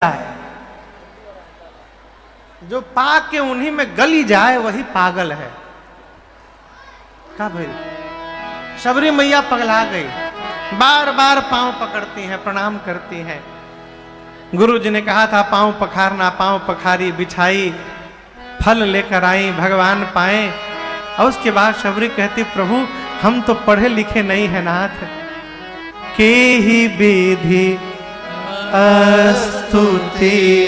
है, जो पा के उन्हीं में गली जाए वही पागल है। क्या भाई, शबरी मैया पगला गई, बार बार पांव पकड़ती हैं, प्रणाम करती हैं। गुरु जी ने कहा था पांव पखारना, पांव पखारी, बिछाई, फल लेकर आई, भगवान पाए। और उसके बाद शबरी कहती प्रभु हम तो पढ़े लिखे नहीं है नाथ, के ही विधि स्तुति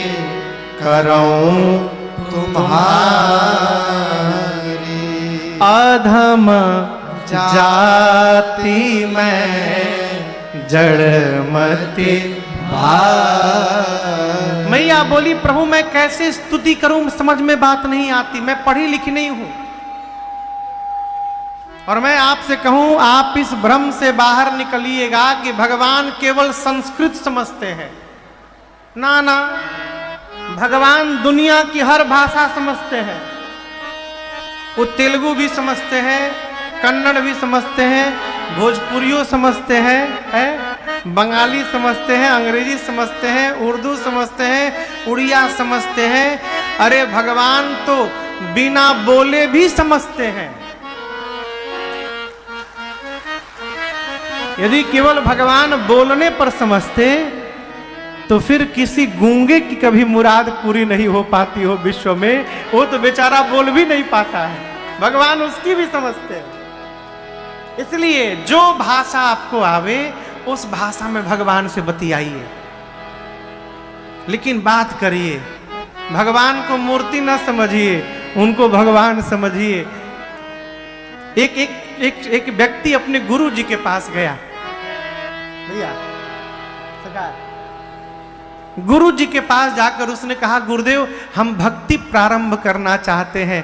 करऊं तुम्हारी, अधम जाति में जड़मति भारी। मैया बोली प्रभु मैं कैसे स्तुति करूं, समझ में बात नहीं आती, मैं पढ़ी लिखी नहीं हूं। और मैं आपसे कहूं आप इस भ्रम से बाहर निकलिएगा कि भगवान केवल संस्कृत समझते हैं। ना ना, भगवान दुनिया की हर भाषा समझते हैं। वो तेलुगु भी समझते हैं, कन्नड़ भी समझते हैं, भोजपुरियो समझते हैं, बंगाली समझते हैं, अंग्रेजी समझते हैं, उर्दू समझते हैं, उड़िया समझते हैं। अरे भगवान तो बिना बोले भी समझते हैं। यदि केवल भगवान बोलने पर समझते तो फिर किसी गूंगे की कभी मुराद पूरी नहीं हो पाती हो विश्व में। वो तो बेचारा बोल भी नहीं पाता है, भगवान उसकी भी समझते हैं। इसलिए जो भाषा आपको आवे उस भाषा में भगवान से बतियाइए, लेकिन बात करिए। भगवान को मूर्ति न समझिए, उनको भगवान समझिए। एक व्यक्ति अपने गुरु जी के पास गया, भैया सरकार, गुरु जी के पास जाकर उसने कहा गुरुदेव हम भक्ति प्रारंभ करना चाहते हैं,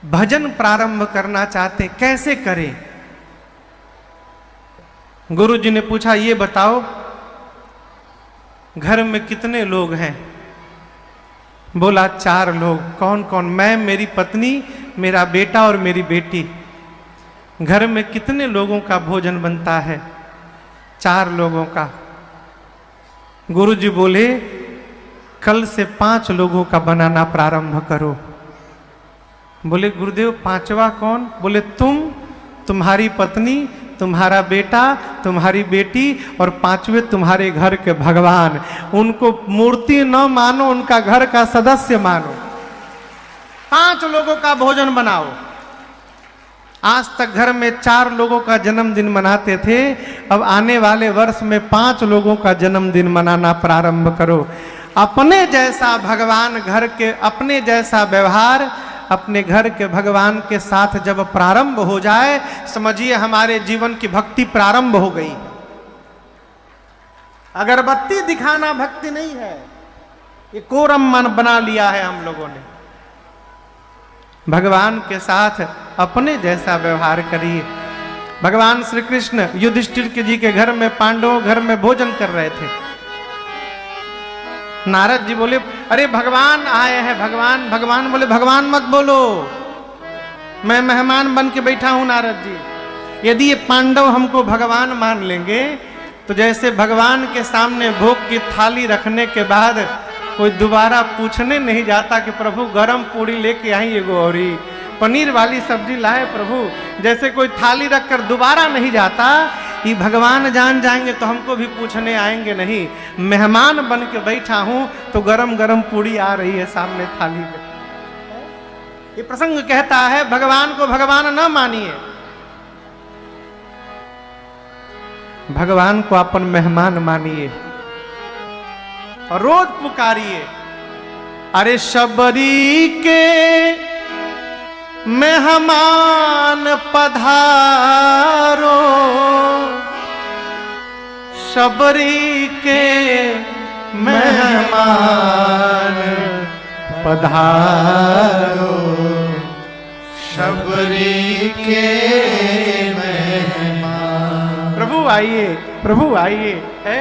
भजन प्रारंभ करना चाहते हैं, कैसे करें? गुरु जी ने पूछा ये बताओ घर में कितने लोग हैं? बोला 4 लोग। कौन कौन? मैं, मेरी पत्नी, मेरा बेटा और मेरी बेटी। घर में कितने लोगों का भोजन बनता है? 4 लोगों का। गुरु जी बोले कल से 5 लोगों का बनाना प्रारंभ करो। बोले गुरुदेव 5वां कौन? बोले तुम, तुम्हारी पत्नी, तुम्हारा बेटा, तुम्हारी बेटी और 5वें तुम्हारे घर के भगवान। उनको मूर्ति न मानो, उनका घर का सदस्य मानो। 5 लोगों का भोजन बनाओ। आज तक घर में 4 लोगों का जन्मदिन मनाते थे, अब आने वाले वर्ष में 5 लोगों का जन्मदिन मनाना प्रारंभ करो। अपने जैसा भगवान घर के, अपने जैसा व्यवहार अपने घर के भगवान के साथ जब प्रारंभ हो जाए, समझिए हमारे जीवन की भक्ति प्रारंभ हो गई। अगरबत्ती दिखाना भक्ति नहीं है, ये कोरम मन बना लिया है हम लोगों ने। भगवान के साथ अपने जैसा व्यवहार करिए। भगवान श्री कृष्ण युधिष्ठिर जी के घर में, पांडवों घर में भोजन कर रहे थे। नारद जी बोले अरे भगवान आए हैं, भगवान। भगवान बोले भगवान मत बोलो, मैं मेहमान बन के बैठा हूं नारद जी। यदि ये पांडव हमको भगवान मान लेंगे तो जैसे भगवान के सामने भोग की थाली रखने के बाद कोई दोबारा पूछने नहीं जाता कि प्रभु गरम पूड़ी लेके आई एगो और पनीर वाली सब्जी लाए प्रभु, जैसे कोई थाली रखकर दोबारा नहीं जाता, ये भगवान जान जाएंगे तो हमको भी पूछने आएंगे नहीं। मेहमान बन के बैठा हूं तो गरम गरम पूड़ी आ रही है सामने थाली में। ये प्रसंग कहता है भगवान को भगवान न मानिए, भगवान को अपन मेहमान मानिए और रोज पुकारिए। अरे शबरी के मेहमान पधारो, शबरी के मेहमान पधारो, शबरी के मेहमान। प्रभु आइए, प्रभु आइए। है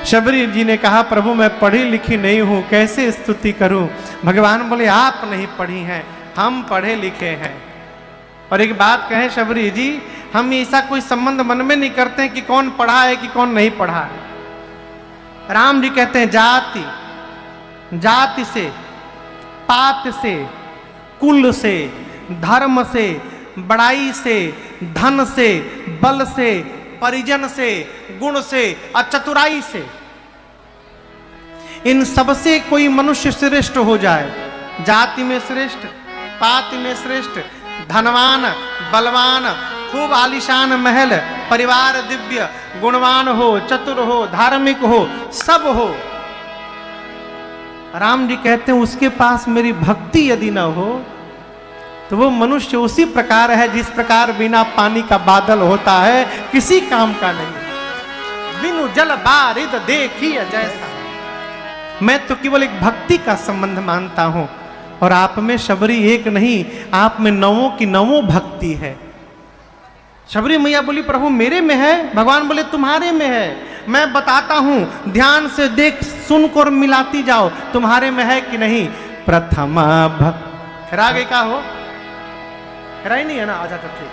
शबरी जी ने कहा प्रभु मैं पढ़ी लिखी नहीं हूं, कैसे स्तुति करूं? भगवान बोले आप नहीं पढ़ी हैं, हम पढ़े लिखे हैं। और एक बात कहें शबरी जी, हम ऐसा कोई संबंध मन में नहीं करते हैं कि कौन पढ़ा है कि कौन नहीं पढ़ा है। राम जी कहते हैं जाति, जाति से, पात से, कुल से, धर्म से, बड़ाई से, धन से, बल से, परिजन से, गुण से और चतुराई से, इन सबसे कोई मनुष्य श्रेष्ठ हो जाए, जाति में श्रेष्ठ, पात में श्रेष्ठ, धनवान, बलवान, खूब आलीशान महल, परिवार दिव्य, गुणवान हो, चतुर हो, धार्मिक हो, सब हो, राम जी कहते हैं उसके पास मेरी भक्ति यदि न हो तो वो मनुष्य उसी प्रकार है जिस प्रकार बिना पानी का बादल होता है, किसी काम का नहीं, बिनु जल बारिद देखिए जैसा। मैं तो केवल एक भक्ति का संबंध मानता हूं और आप में शबरी एक नहीं, आप में नवों की नवों भक्ति है। शबरी मैया बोली प्रभु मेरे में है, भगवान बोले तुम्हारे में है, मैं बताता हूं, ध्यान से देख सुनकर मिलाती जाओ, तुम्हारे में है कि नहीं। प्रथमा भक्त हेरा गई का हो, हेरा ही नहीं है ना, आजा तो ठीक,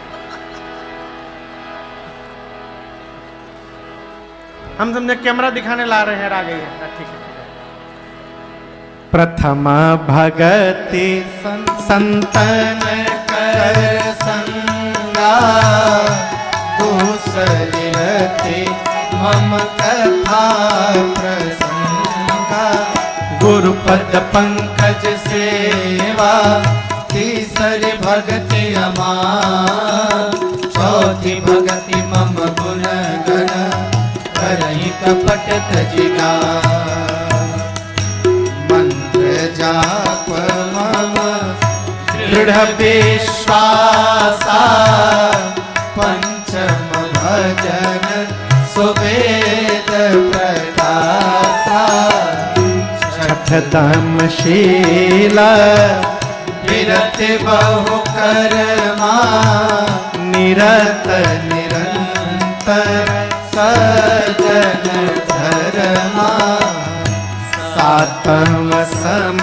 हम समझे कैमरा दिखाने ला रहे हैं, हेरा गई है, ठीक है। प्रथमा भगति संतन कर संगा, दूसरी रति मम कथा प्रसंगा, गुरुपद पंकज सेवा, तीसरी भगति अमार, चौथी भगति मम गुण गण, करहि कपट तजिगा, मंत्र जाप मम दृढ़ विश्वासा, पंचम भजन सुवेद प्रकाशा, छठ दमशीला विरत बहु कर्मा, निरत निरंतर सजन धर्मा, सातम सम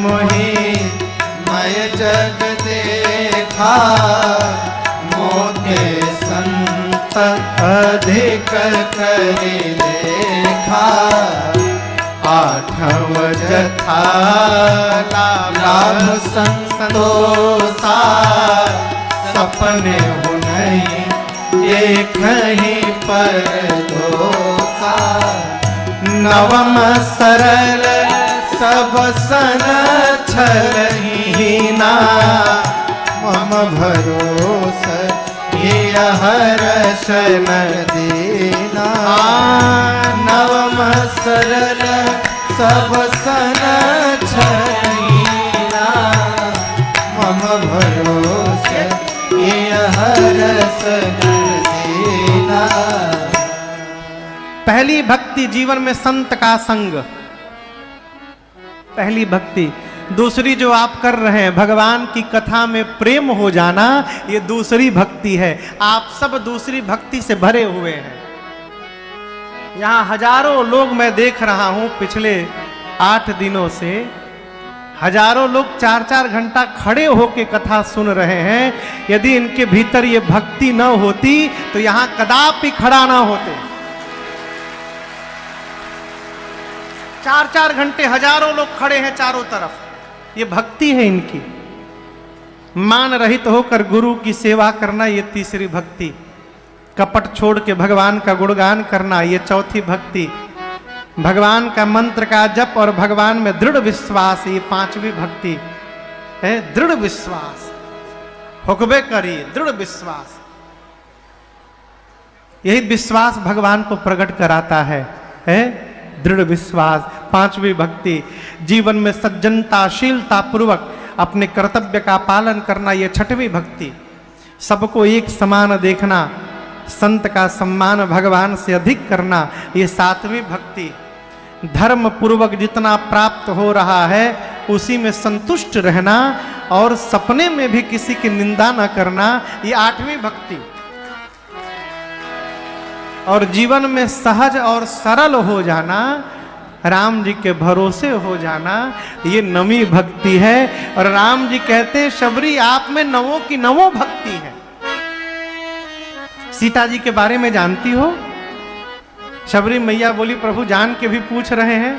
मोहि मय जग देखा, मोके संत अधिक करि लेखा, आठव जथा लाभ संतोषा, सपने हुनहि देखहि पर दोषा, नवम सरल सब सन छलहीना, मम भरोस ये हर्ष न देना, नवम सरल सब सन छलहीना, मम भरोस ये हर्ष न देना। पहली भक्ति जीवन में संत का संग, पहली भक्ति। दूसरी जो आप कर रहे हैं भगवान की कथा में प्रेम हो जाना, ये दूसरी भक्ति है। आप सब दूसरी भक्ति से भरे हुए हैं। यहां हजारों लोग मैं देख रहा हूं, पिछले 8 दिनों से हजारों लोग 4-4 घंटा खड़े होकर कथा सुन रहे हैं। यदि इनके भीतर ये भक्ति न होती तो यहां कदापि खड़ा ना होते। 4-4 घंटे हजारों लोग खड़े हैं चारों तरफ, ये भक्ति है इनकी। मान रहित होकर गुरु की सेवा करना, ये तीसरी भक्ति। कपट छोड़ के भगवान का गुणगान करना, ये चौथी भक्ति। भगवान का मंत्र का जप और भगवान में दृढ़ विश्वास, ये पांचवी भक्ति है। दृढ़ विश्वास होकबे करिए, दृढ़ विश्वास। यही विश्वास भगवान को प्रकट कराता है दृढ़ विश्वास। पांचवी भक्ति, जीवन में सज्जनता शीलता पूर्वक अपने कर्तव्य का पालन करना, यह छठवीं भक्ति। सबको एक समान देखना, संत का सम्मान भगवान से अधिक करना, ये सातवीं भक्ति। धर्म पूर्वक जितना प्राप्त हो रहा है उसी में संतुष्ट रहना और सपने में भी किसी की निंदा न करना, ये आठवीं भक्ति। और जीवन में सहज और सरल हो जाना, राम जी के भरोसे हो जाना, ये नवी भक्ति है। और राम जी कहते हैं शबरी आप में नवों की नवों भक्ति है। सीता जी के बारे में जानती हो? शबरी मैया बोली प्रभु जान के भी पूछ रहे हैं।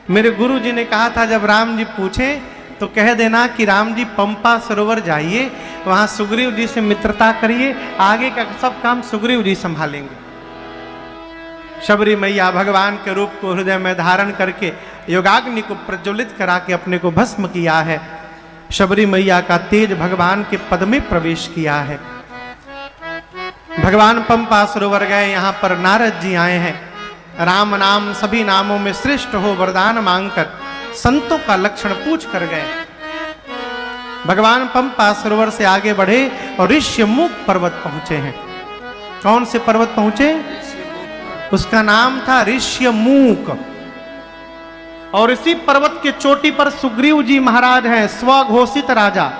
मेरे गुरु जी ने कहा था जब राम जी पूछें तो कह देना कि राम जी पंपा सरोवर जाइए, वहां सुग्रीव जी से मित्रता करिए, आगे का सब काम सुग्रीव जी संभालेंगे। शबरी मैया भगवान के रूप को हृदय में धारण करके योगाग्नि को प्रज्वलित करा के अपने को भस्म किया है। शबरी मैया का तेज भगवान के पद में प्रवेश किया है। भगवान पंपा सरोवर गए, यहाँ पर नारद जी आए हैं। राम नाम सभी नामों में श्रेष्ठ हो वरदान मांगकर संतों का लक्षण पूछ कर गए। भगवान पंपा सरोवर से आगे बढ़े और ऋष्यमुख पर्वत पहुंचे हैं। कौन से पर्वत पहुंचे? उसका नाम था ऋष्यमुख। और इसी पर्वत के चोटी पर सुग्रीव जी महाराज हैं, स्वघोषित राजा।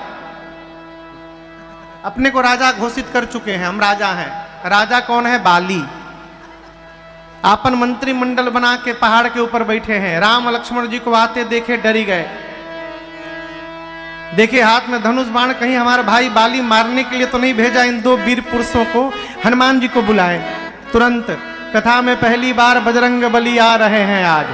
अपने को राजा घोषित कर चुके हैं, हम राजा हैं। राजा कौन है? बाली। आपन मंत्रिमंडल बना के पहाड़ के ऊपर बैठे हैं। राम लक्ष्मण जी को आते देखे डरी गए। देखे हाथ में धनुष बाण, कहीं हमारा भाई बाली मारने के लिए तो नहीं भेजा इन दो वीर पुरुषों को। हनुमान जी को बुलाए। तुरंत कथा में पहली बार बजरंग बली आ रहे हैं आज।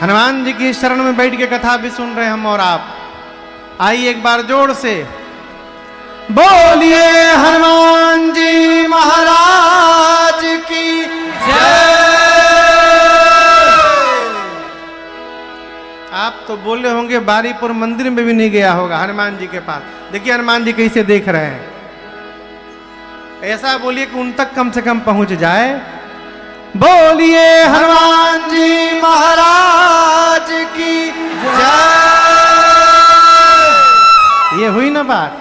हनुमान जी की शरण में बैठ के कथा भी सुन रहे हम और आप। आइए एक बार जोर से बोलिए हनुमान जी महाराज की जय। आप तो बोले होंगे बारीपुर मंदिर में भी नहीं गया होगा हनुमान जी के पास। देखिए हनुमान जी कैसे देख रहे हैं। ऐसा बोलिए कि उन तक कम से कम पहुंच जाए। बोलिए हनुमान जी महाराज की जय। ये हुई ना बात।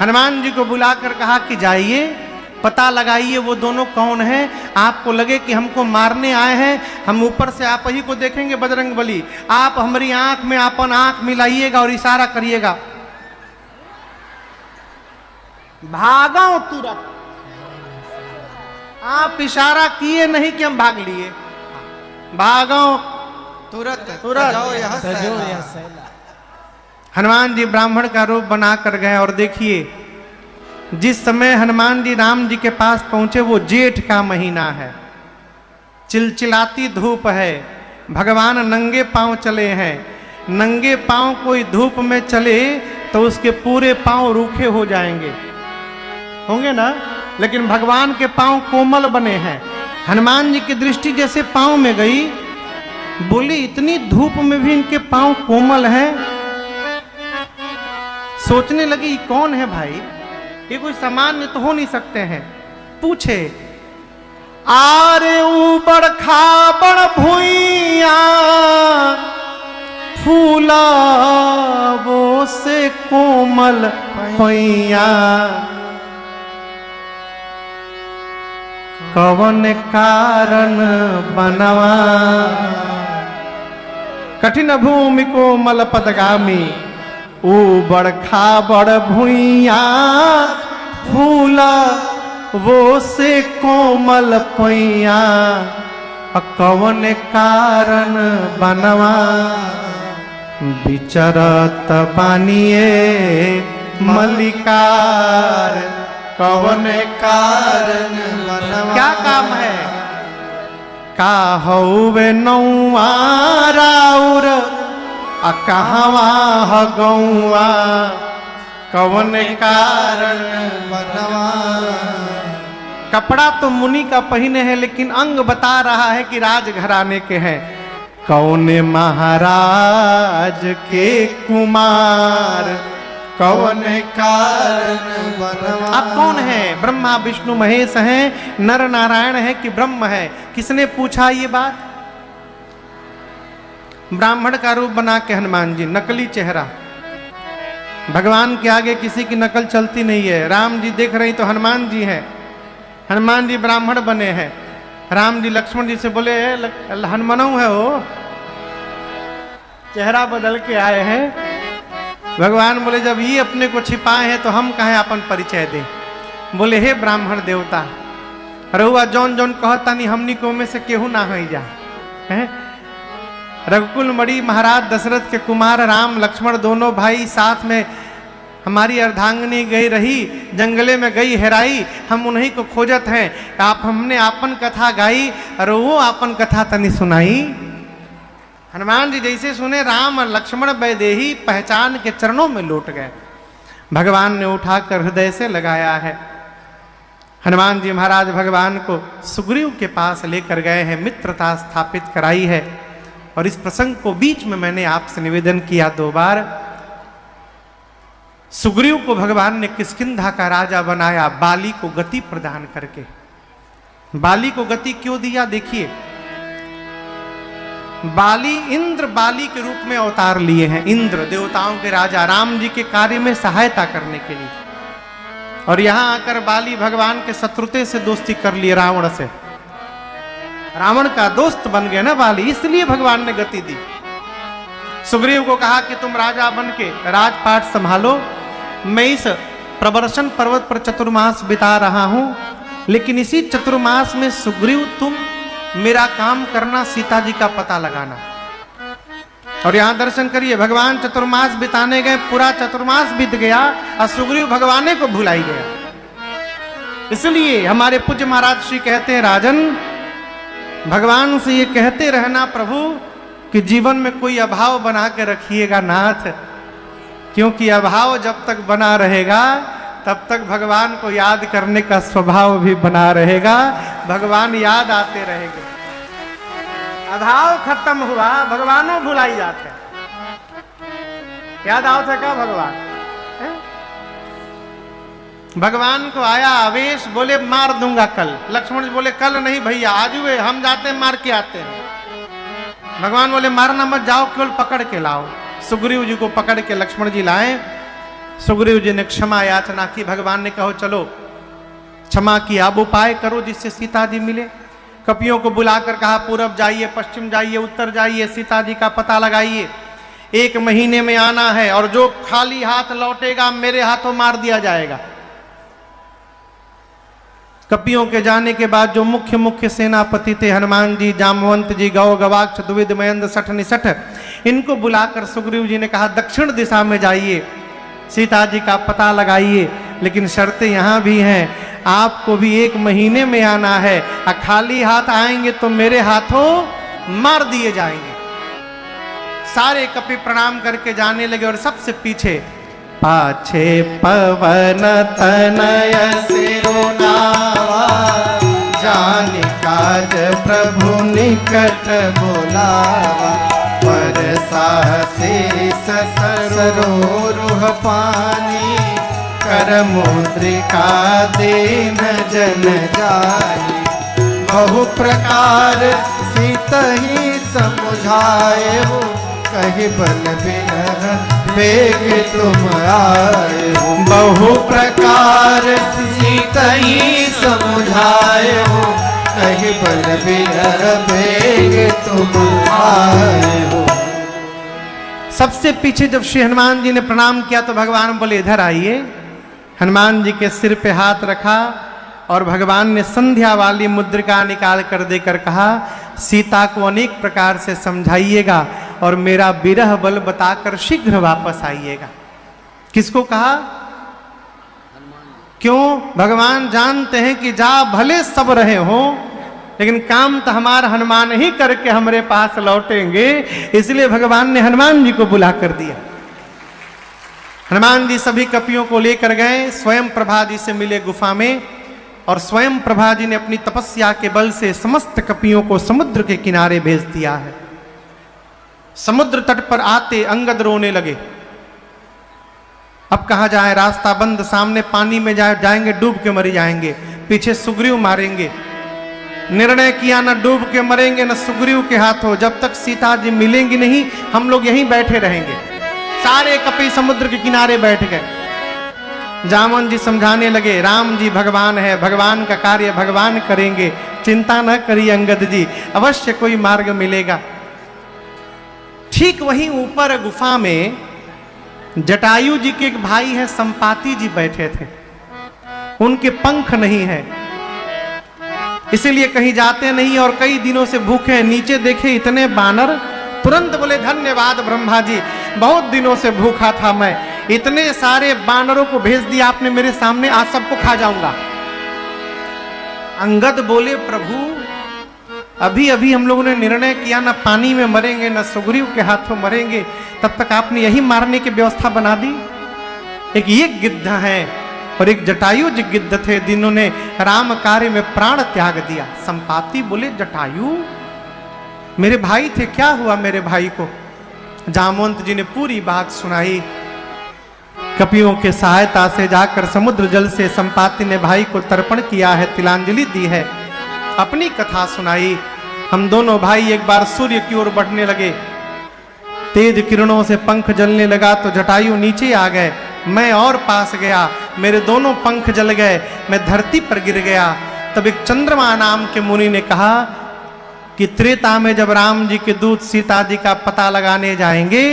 हनुमान जी को बुलाकर कहा कि जाइए पता लगाइए वो दोनों कौन हैं। आपको लगे कि हमको मारने आए हैं, हम ऊपर से आप ही को देखेंगे बजरंग बली। आप हमारी आंख में अपन आंख मिलाइएगा और इशारा करिएगा, भागो तुरंत। आप इशारा किए नहीं कि हम भाग लिए, भागो तुरंत तुरंत। जाओ यहाँ से। हनुमान जी ब्राह्मण का रूप बना कर गए और देखिए जिस समय हनुमान जी राम जी के पास पहुंचे वो जेठ का महीना है, चिलचिलाती धूप है। भगवान नंगे पांव चले हैं। नंगे पांव कोई धूप में चले तो उसके पूरे पांव रूखे हो जाएंगे, होंगे ना। लेकिन भगवान के पांव कोमल बने हैं। हनुमान जी की दृष्टि जैसे पांव में गई, बोली इतनी धूप में भी इनके पांव कोमल हैं। सोचने लगी कौन है भाई, ये कोई सामान्य तो हो नहीं सकते हैं। पूछे आरे ऊबड़ खाबड़ भुइया फूला वो से कोमल पैया, कवन कारण बनवा कठिन भूमि कोमल पदगामी, ऊबड़ खाबड़ भुइया फूला वो से कोमल पैया, कवन कारण बनवा विचरत बानिए मलिकार, कवन कारण बनवा। क्या काम है? का हौवे नौआ राउर कहवा गौआ, कवन कारण बनवा। कपड़ा तो मुनि का पहने है लेकिन अंग बता रहा है कि राजघराने के हैं। कौने महाराज के कुमार, कौन कारण बनवा। आप कौन है? ब्रह्मा विष्णु महेश हैं, नर नारायण है कि ब्रह्म है? किसने पूछा ये बात? ब्राह्मण का रूप बना के हनुमान जी, नकली चेहरा। भगवान के आगे किसी की नकल चलती नहीं है। राम जी देख रही तो हनुमान जी हैं। हनुमान जी ब्राह्मण बने हैं। राम जी लक्ष्मण जी से बोले हनुमानों है वो, चेहरा बदल के आए हैं। भगवान बोले जब ये अपने को छिपाए हैं तो हम कहें अपन परिचय दें। बोले हे ब्राह्मण देवता, रहुआ जौन जौन कहता नहीं हमनी को में से केहू ना हो जा है। रघुकुल मणि महाराज दशरथ के कुमार राम लक्ष्मण दोनों भाई साथ में, हमारी अर्धांगिनी गई रही, जंगले में गई हेराई, हम उन्हीं को खोजत हैं। आप हमने आपन कथा गाई और वो आपन कथा तनी सुनाई। हनुमान जी जैसे सुने राम और लक्ष्मण वैदेही पहचान के चरणों में लौट गए। भगवान ने उठाकर हृदय से लगाया है। हनुमान जी महाराज भगवान को सुग्रीव के पास लेकर गए हैं, मित्रता स्थापित कराई है। और इस प्रसंग को बीच में मैंने आपसे निवेदन किया 2 बार। सुग्रीव को भगवान ने किष्किंधा का राजा बनाया, बाली को गति प्रदान करके। बाली को गति क्यों दिया? देखिए, बाली इंद्र बाली के रूप में अवतार लिए हैं। इंद्र देवताओं के राजा, राम जी के कार्य में सहायता करने के लिए। और यहां आकर बाली भगवान के शत्रुते से दोस्ती कर लिए, रावण से। रावण का दोस्त बन गए ना बाली, इसलिए भगवान ने गति दी। सुग्रीव को कहा कि तुम राजा बन के राजपाट संभालो, मैं इस प्रवर्षण पर्वत पर चतुर्मास बिता रहा हूं, लेकिन इसी चतुर्मास में सुग्रीव तुम मेरा काम करना, सीता जी का पता लगाना। और यहां दर्शन करिए, भगवान चतुर्मास बिताने गए, पूरा चतुर्मास बीत गया और सुग्रीव भगवाने को भुलाई गया। इसलिए हमारे पूज्य महाराज श्री कहते हैं, राजन भगवान से ये कहते रहना प्रभु कि जीवन में कोई अभाव बना के रखिएगा नाथ, क्योंकि अभाव जब तक बना रहेगा तब तक भगवान को याद करने का स्वभाव भी बना रहेगा, भगवान याद आते रहेंगे। अभाव खत्म हुआ, भगवानों भुलाई जाते, याद आओ थे क्या भगवान है? भगवान को आया आवेश, बोले मार दूंगा कल। लक्ष्मण जी बोले कल नहीं भैया, आज हुए, हम जाते हैं मार के आते हैं। भगवान बोले मारना मत, जाओ केवल पकड़ के लाओ। सुग्रीव जी को पकड़ के लक्ष्मण जी लाए। सुग्रीव जी ने क्षमा याचना की। भगवान ने कहो चलो क्षमा की, अब उपाय करो जिससे सीता जी मिले। कपियों को बुलाकर कहा पूरब जाइए, पश्चिम जाइए, उत्तर जाइए, सीता जी का पता लगाइए। 1 महीने में आना है और जो खाली हाथ लौटेगा मेरे हाथों मार दिया जाएगा। कपियों के जाने के बाद जो मुख्य सेनापति थे, हनुमान जी, जामवंत जी, गौ गवाक्ष, द्विविद मयंद, सठ निसठ, इनको बुलाकर सुग्रीव जी ने कहा दक्षिण दिशा में जाइए, सीता जी का पता लगाइए, लेकिन शर्तें यहां भी हैं, आपको भी 1 महीने में आना है, खाली हाथ आएंगे तो मेरे हाथों मार दिए जाएंगे। सारे कपि प्रणाम करके जाने लगे और सबसे पीछे पाछे पवन तनय सिरुनावा, जान काज प्रभु निकट बोलावा, पर साहसी सरोरुह पानी, कर मुद्रिका दीन जन जाई, बहु प्रकार सीतहि समुझाए हो, कहि बल बिरह बेग तुम आए हो, बहु प्रकार सीतहि समुझाए हो, कहि बल बिरह बेग तुम आए हो। सबसे पीछे जब श्री हनुमान जी ने प्रणाम किया तो भगवान बोले इधर आइए। हनुमान जी के सिर पे हाथ रखा और भगवान ने संध्या वाली मुद्रिका निकाल कर देकर कहा सीता को अनेक प्रकार से समझाइएगा और मेरा विरह बल बताकर शीघ्र वापस आइएगा। किसको कहा? क्यों? भगवान जानते हैं कि जा भले सब रहे हो, लेकिन काम तो हमारा हनुमान ही करके हमारे पास लौटेंगे, इसलिए भगवान ने हनुमान जी को बुला कर दिया। हनुमान जी सभी कपियों को लेकर गए, स्वयं प्रभा जी से मिले गुफा में, और स्वयं प्रभा जी ने अपनी तपस्या के बल से समस्त कपियों को समुद्र के किनारे भेज दिया है। समुद्र तट पर आते अंगद रोने लगे। अब कहां जाए, रास्ता बंद, सामने पानी में जाएंगे डूब के मर जाएंगे, पीछे सुग्रीव मारेंगे। निर्णय किया न डूब के मरेंगे न सुग्रीव के हाथों, जब तक सीता जी मिलेंगी नहीं हम लोग यहीं बैठे रहेंगे। सारे कपि समुद्र के किनारे बैठ गए। जामन जी समझाने लगे राम जी भगवान है, भगवान का कार्य भगवान करेंगे, चिंता न करिए अंगद जी, अवश्य कोई मार्ग मिलेगा। ठीक वहीं ऊपर गुफा में जटायु जी के एक भाई है संपाति जी बैठे थे। उनके पंख नहीं है, इसीलिए कहीं जाते नहीं और कई दिनों से भूखे हैं। नीचे देखे इतने बानर तो तुरंत बोले धन्यवाद ब्रह्मा जी, बहुत दिनों से भूखा था मैं, इतने सारे बानरों को भेज दिया आपने मेरे सामने, आज सबको खा जाऊंगा। अंगद बोले प्रभु अभी अभी हम लोगों ने निर्णय किया ना पानी में मरेंगे ना सुग्रीव के हाथों मरेंगे, तब तक आपने यही मारने की व्यवस्था बना दी। एक ये गिद्ध है और एक जटायु जी गिद्ध थे जिन्होंने राम कार्य में प्राण त्याग दिया। संपाति बोले जटायु मेरे भाई थे, क्या हुआ मेरे भाई को? जामवंत जी ने पूरी बात सुनाई। कपियों के सहायता से जाकर समुद्र जल से संपाति ने भाई को तर्पण किया है, तिलांजलि दी है, अपनी कथा सुनाई। हम दोनों भाई एक बार सूर्य की ओर बढ़ने लगे, तेज किरणों से पंख जलने लगा तो जटायु नीचे आ गए, मैं और पास गया, मेरे दोनों पंख जल गए, मैं धरती पर गिर गया। तब एक चंद्रमा नाम के मुनि ने कहा कि त्रेता में जब राम जी के दूत सीता जी का पता लगाने जाएंगे,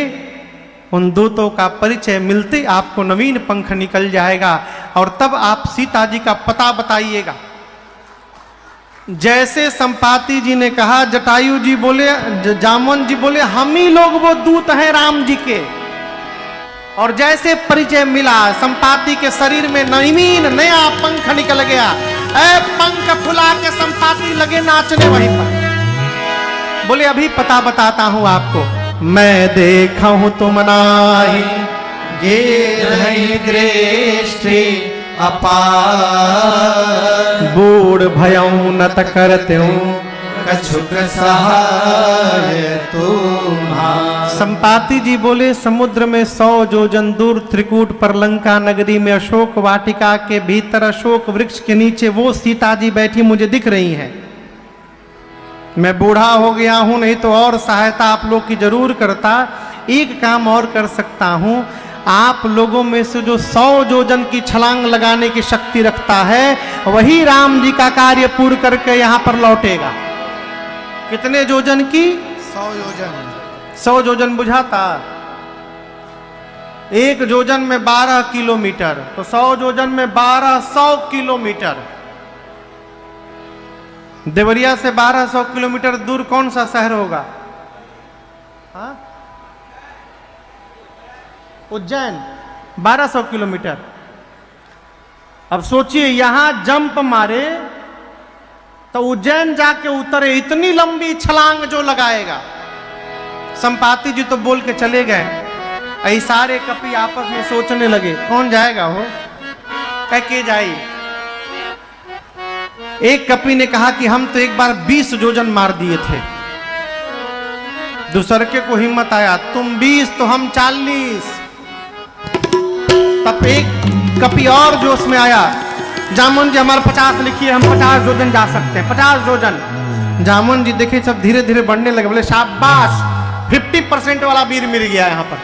उन दूतों का परिचय मिलते आपको नवीन पंख निकल जाएगा और तब आप सीता जी का पता बताइएगा। जैसे संपाति जी ने कहा, जटायु जी बोले, जामवंत जी बोले हम ही लोग वो दूत हैं राम जी के। और जैसे परिचय मिला, संपाति के शरीर में नवीन नया पंख निकल गया। पंख फुला के संपाति लगे नाचने वहीं पर। बोले अभी पता बताता हूं आपको, मैं देखा हूं तुम नाही गे दृष्टि अपार, बूढ़ भयऊ नत करते कछुक सहाय तुम्हार। संपाति जी बोले समुद्र में 100 योजन दूर त्रिकूट पर लंका नगरी में अशोक वाटिका के भीतर अशोक वृक्ष के नीचे वो सीता जी बैठी मुझे दिख रही हैं। मैं बूढ़ा हो गया हूं, नहीं तो और सहायता आप लोग की जरूर करता। एक काम और कर सकता हूं, आप लोगों में से जो 100 योजन की छलांग लगाने की शक्ति रखता है वही राम जी का कार्य पूर्ण करके यहां पर लौटेगा। कितने योजन की? 100 योजन। 100 योजन बुझाता? एक योजन में 12 किलोमीटर, तो 100 योजन में 1200 किलोमीटर। देवरिया से 1200 किलोमीटर दूर कौन सा शहर होगा? हाँ? उज्जैन 1200 किलोमीटर। अब सोचिए यहां जंप मारे तो उज्जैन जाके उतरे, इतनी लंबी छलांग जो लगाएगा। संपाति जी तो बोल के चले गए, ऐ सारे कपि आपस में सोचने लगे कौन जाएगा हो, के जाए। एक कपि ने कहा कि हम तो एक बार 20 योजन मार दिए थे। दूसरे के को हिम्मत आया, तुम 20 तो हम 40। तब एक कपि और जोश में आया, जामुन जी हमारे 50 लिखिए, हम 50 योजन जा सकते हैं, 50 योजन। जामुन जी देखे सब धीरे धीरे बढ़ने लगे, बोले शाबाश 50% वाला वीर मिल गया यहाँ पर,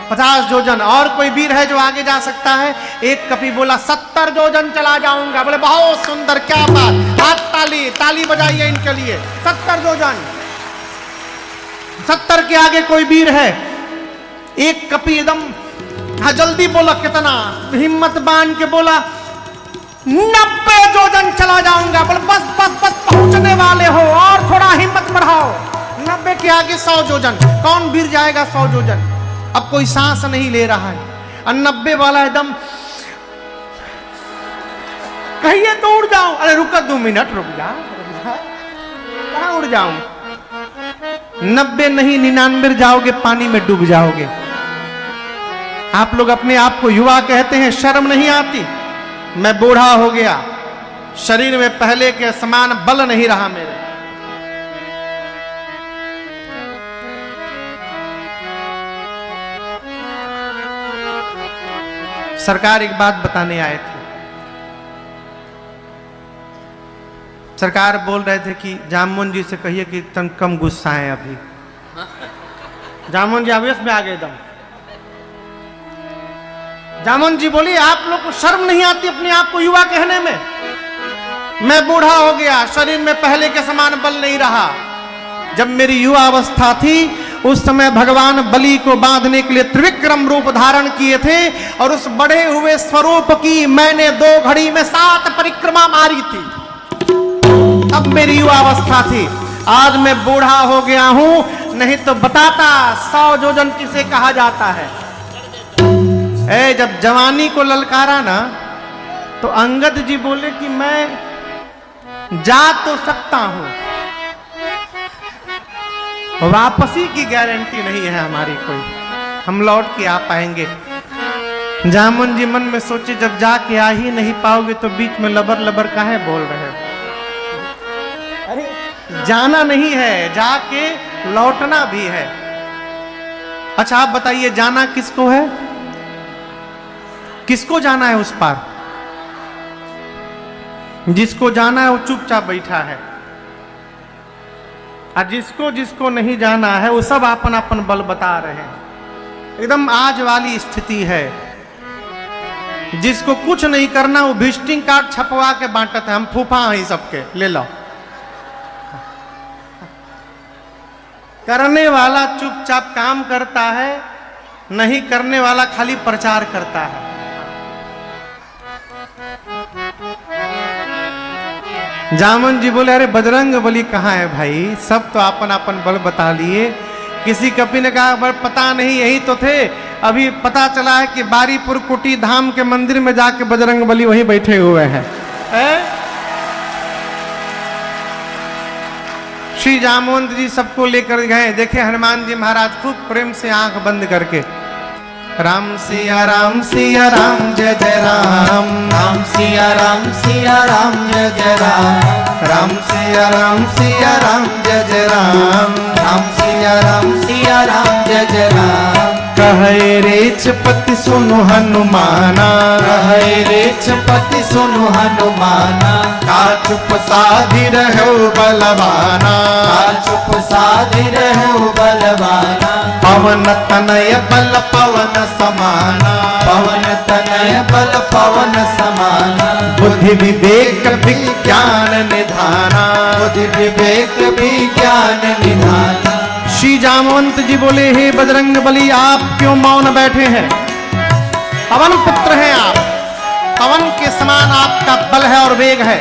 50 योजन। और कोई वीर है जो आगे जा सकता है? एक कपि बोला 70 योजन चला जाऊंगा। बोले बहुत सुंदर, क्या बात, हाथ ताली ताली बजाइए इनके लिए। 70 योजन, 70 के आगे कोई वीर है? एक कपि एकदम हाँ जल्दी बोला, कितना हिम्मत बांध के बोला 90 योजन चला जाऊंगा। बोले बस बस बस पहुंचने वाले हो, और थोड़ा हिम्मत बढ़ाओ। 90 के आगे 100 योजन, कौन वीर जाएगा 100 योजन? अब कोई सांस नहीं ले रहा है। और 90 वाला एकदम कहिए तो उड़ जाऊं। अरे रुको 2 मिनट रुक जा, कहां उड़ जाऊं? 90 नहीं 99 जाओगे, पानी में डूब जाओगे। आप लोग अपने आप को युवा कहते हैं, शर्म नहीं आती? मैं बूढ़ा हो गया, शरीर में पहले के समान बल नहीं रहा मेरे। सरकार एक बात बताने आए थे। सरकार बोल रहे थे कि जामुन जी से कहिए कि तन कम गुस्साएं अभी। जामुन जी आवेश में आ गए एकदम। जामुन जी बोली आप लोग को शर्म नहीं आती अपने आप को युवा कहने में? मैं बूढ़ा हो गया, शरीर में पहले के समान बल नहीं रहा। जब मेरी युवा अवस्था थी उस समय भगवान बलि को बांधने के लिए त्रिविक्रम रूप धारण किए थे, और उस बढ़े हुए स्वरूप की मैंने 2 घड़ी में 7 परिक्रमा मारी थी। तब मेरी युवा अवस्था थी। आज मैं बूढ़ा हो गया हूं, नहीं तो बताता 100 योजन किसे कहा जाता है। जब जवानी को ललकारा ना तो अंगद जी बोले कि मैं जा तो सकता हूं, वापसी की गारंटी नहीं है हमारी कोई, हम लौट के आ पाएंगे। जामुन जी मन में सोचे जब जाके आ ही नहीं पाओगे तो बीच में लबर लबर काहे बोल रहे हो। अरे जाना नहीं है, जाके लौटना भी है। अच्छा आप बताइए जाना किसको है, किसको जाना है उस पार? जिसको जाना है वो चुपचाप बैठा है, और जिसको जिसको नहीं जाना है वो सब अपन अपन बल बता रहे हैं। एकदम आज वाली स्थिति है। जिसको कुछ नहीं करना वो विजिटिंग कार्ड छपवा के बांटते हैं, हम फूफा हैं सबके, ले लो। करने वाला चुपचाप काम करता है, नहीं करने वाला खाली प्रचार करता है। जामुन जी बोले अरे बजरंग बली कहाँ है भाई, सब तो अपन अपन बल बता लिए। किसी कपि ने कहा पता नहीं यही तो थे, अभी पता चला है कि बारीपुर कुटी धाम के मंदिर में जाके बजरंग बली वहीं बैठे हुए हैं। श्री जामवंत जी सबको लेकर गए, देखे हनुमान जी महाराज खूब प्रेम से आंख बंद करके राम सिया राम जय जय राम, राम सिया राम जय जय राम, राम सिया राम जय जय राम, राम सिया राम जय जय राम। कहे रेच पति सुनु हनुमाना, कहे रेच पति सुनु हनुमाना, का चुप साधि रहो बलवाना, का चुप साधि रहो बलवाना। पवन तनय बल पवन समाना, पवन तनय बल पवन समाना। बुद्धि विवेक विज्ञान निधाना, बुद्धि विवेक विज्ञान निधाना। श्री जामवंत जी बोले हे बजरंग बली आप क्यों मौन बैठे हैं? पवन पुत्र हैं आप, पवन के समान आपका बल है और वेग है,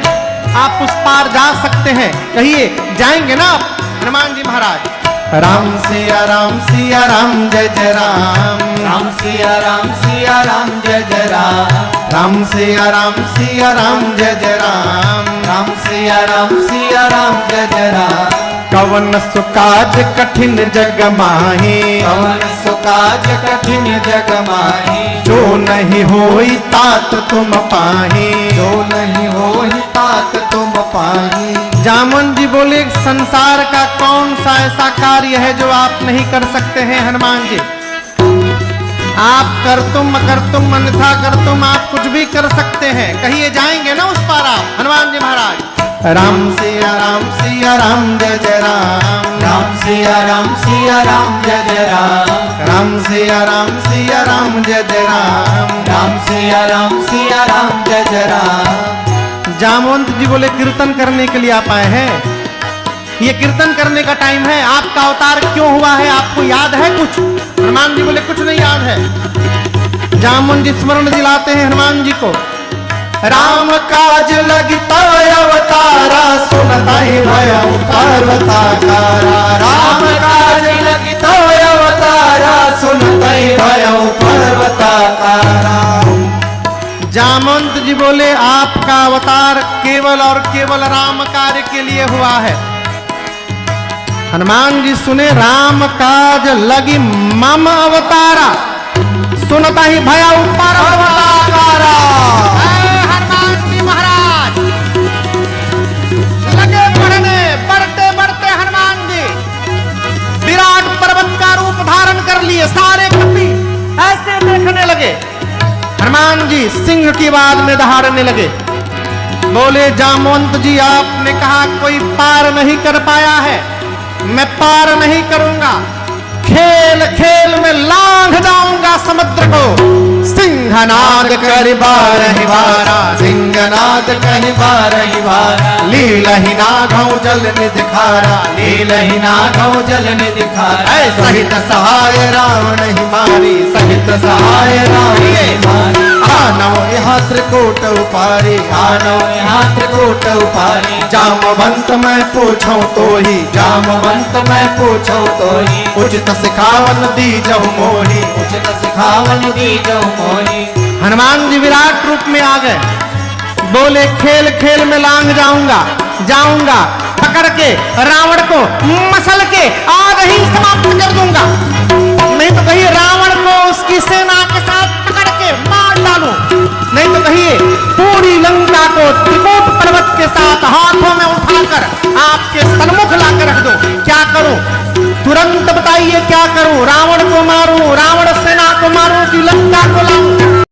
आप उस पार जा सकते हैं। कहिए जाएंगे ना आप? हनुमान जी महाराज राम सिया राम जय जय राम, राम सिया राम जय जय राम, राम सिया राम जय जय राम, राम सिया राम जय जय राम। कवन सुकाज कठिन जग माही, कवन सुकाज कठिन जग माही। जो नहीं होई तात तुम पाही, जो नहीं होई तात तुम पाही। जामुन जी बोले संसार का कौन सा ऐसा कार्य है जो आप नहीं कर सकते हैं हनुमान जी? आप कर तुम अन्यथा कर तुम, आप कुछ भी कर सकते हैं। कहिए जाएंगे ना उस पार आप? हनुमान जी महाराज राम सिया राम जय जय राम, राम सिया राम जय जय राम, राम सिया राम जय जय राम, राम सिया राम जय जय राम। जामवंत जी बोले कीर्तन करने के लिए आप आए हैं, ये कीर्तन करने का टाइम है। आपका अवतार क्यों हुआ है आपको याद है कुछ? हनुमान जी बोले कुछ नहीं याद है। जामुन जी स्मरण दिलाते हैं हनुमान जी को, राम काज लगिता अवतारा, सुनता ही भया पर्वताकारा, राम काज लगिता अवतारा, सुनता ही भया पर्वताकारा। जामवंत जी बोले आपका अवतार केवल और केवल राम कार्य के लिए हुआ है। हनुमान जी सुने राम काज लगी मम अवतारा, सुनता ही भया पर्वताकारा। हनुमान जी महाराज लगे बढ़ने, बढ़ते बढ़ते हनुमान जी विराट पर्वत का रूप धारण कर लिए। सारे कपि ऐसे देखने लगे, हनुमान जी सिंह की आवाज में दहाड़ने लगे। बोले जामवंत जी आपने कहा कोई पार नहीं कर पाया है, मैं पार नहीं करूंगा, खेल खेल में लांघ जाऊंगा समुद्र को। सिंहनाद करि बारहि बारा, सिंहनाद कहि बारहि बारा, लीलहि नाघौ जल निधि खारा, लीलहि नाघौ जल निधि खारा। सहित सहाय रावण ही मारी, सहित सहाय रावण ही मारी। आनो यहाँ त्रिकूट उपारी, आनो यहाँ त्रिकूट उपारी, जामवंत मैं पूछूं तो ही, जामवंत मैं पूछो तो ही, उचित सिखावन दीजहु मोही। उचित सिखावन दीजो मोही। हनुमान जी विराट रूप में आ गए, बोले खेल खेल में लांग जाऊंगा पकड़ के रावण को मसल के आज ही समाप्त कर दूंगा, नहीं तो कहिए रावण को उसकी सेना के साथ पकड़ के मार डालूं, नहीं तो कहिए पूरी लंका को त्रिकूट पर्वत के साथ हाथों में उठाकर आपके सन्मुख लाकर रख दूं। क्या करूं? तुरंत बताइए क्या करूं? रावण को मारूं, रावण सेना को मारूं कि लंका को लाऊं?